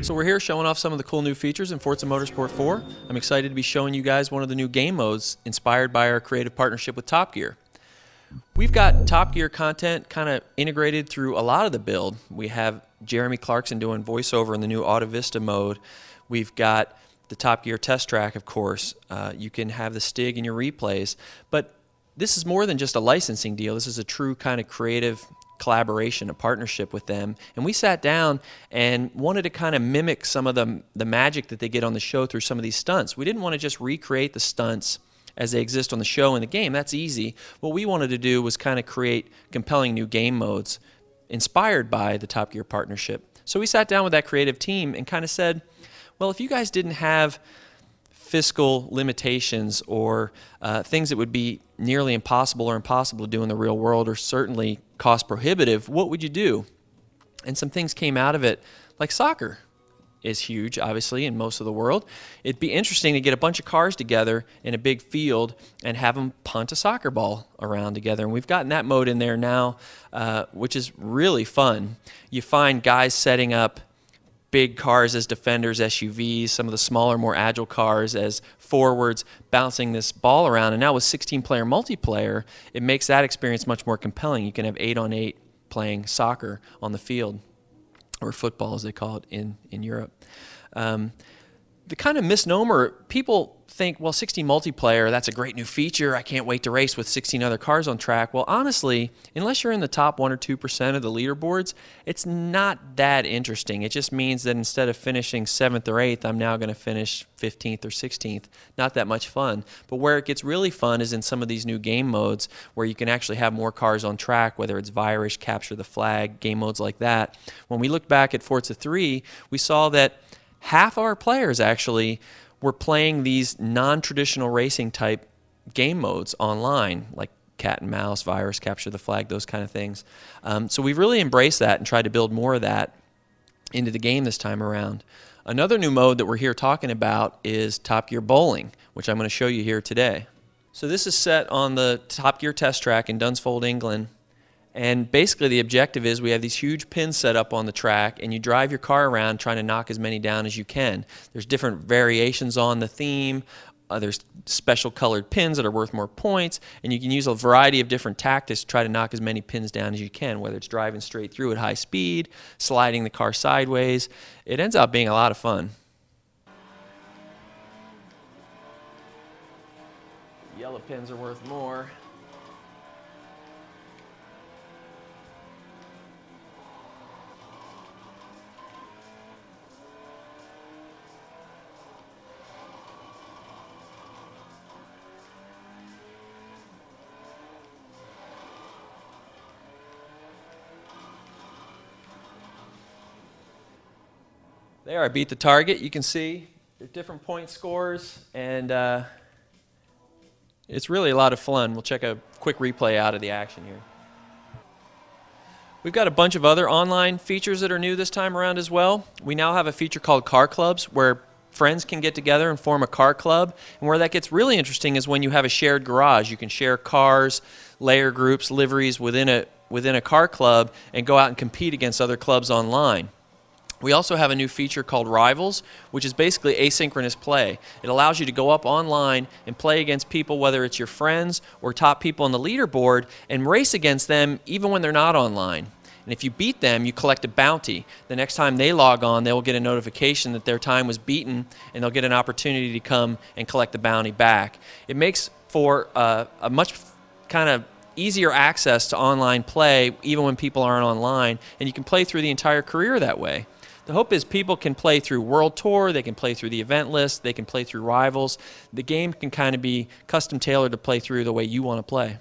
So we're here showing off some of the cool new features in Forza Motorsport 4. I'm excited to be showing you guys one of the new game modes inspired by our creative partnership with Top Gear. We've got Top Gear content kind of integrated through a lot of the build. We have Jeremy Clarkson doing voiceover in the new Auto Vista mode. We've got the Top Gear test track, of course. You can have the Stig in your replays. But this is more than just a licensing deal. This is a true kind of creative collaboration, a partnership with them. And we sat down and wanted to kind of mimic some of the magic that they get on the show through some of these stunts. We didn't want to just recreate the stunts as they exist on the show in the game. That's easy. What we wanted to do was kind of create compelling new game modes inspired by the Top Gear partnership. So we sat down with that creative team and kind of said, well, if you guys didn't have fiscal limitations or things that would be nearly impossible or impossible to do in the real world, or certainly cost prohibitive, what would you do? And some things came out of it, like soccer is huge, obviously, in most of the world. It'd be interesting to get a bunch of cars together in a big field and have them punt a soccer ball around together. And we've gotten that mode in there now, which is really fun. You find guys setting up big cars as defenders, SUVs, some of the smaller, more agile cars as forwards, bouncing this ball around. And now with 16-player multiplayer, it makes that experience much more compelling. You can have 8-on-8 playing soccer on the field, or football as they call it in Europe. The kind of misnomer, people think, well, 16 multiplayer, that's a great new feature. I can't wait to race with 16 other cars on track. Well, honestly, unless you're in the top 1 or 2% of the leaderboards, it's not that interesting. It just means that instead of finishing 7th or 8th, I'm now going to finish 15th or 16th. Not that much fun. But where it gets really fun is in some of these new game modes where you can actually have more cars on track, whether it's Virus, Capture the Flag, game modes like that. When we looked back at Forza 3, we saw that half of our players actually were playing these non-traditional racing type game modes online, like cat and mouse, Virus, Capture the Flag, those kind of things. So we've really embraced that and tried to build more of that into the game this time around. Another new mode that we're here talking about is Top Gear Bowling, which I'm going to show you here today. So this is set on the Top Gear test track in Dunsfold, England. And basically the objective is we have these huge pins set up on the track, and you drive your car around trying to knock as many down as you can. There's different variations on the theme. There's special colored pins that are worth more points, and you can use a variety of different tactics to try to knock as many pins down as you can, whether it's driving straight through at high speed, sliding the car sideways. It ends up being a lot of fun. Yellow pins are worth more. There, I beat the target. You can see there's different point scores, and it's really a lot of fun. We'll check a quick replay out of the action here. We've got a bunch of other online features that are new this time around as well. We now have a feature called Car Clubs, where friends can get together and form a car club. And where that gets really interesting is when you have a shared garage. You can share cars, layer groups, liveries within a car club and go out and compete against other clubs online. We also have a new feature called Rivals, which is basically asynchronous play. It allows you to go up online and play against people, whether it's your friends or top people on the leaderboard, and race against them even when they're not online. And if you beat them, you collect a bounty. The next time they log on, they will get a notification that their time was beaten, and they'll get an opportunity to come and collect the bounty back. It makes for a much kind of easier access to online play, even when people aren't online, and you can play through the entire career that way. The hope is people can play through World Tour, they can play through the event list, they can play through Rivals. The game can kind of be custom tailored to play through the way you want to play.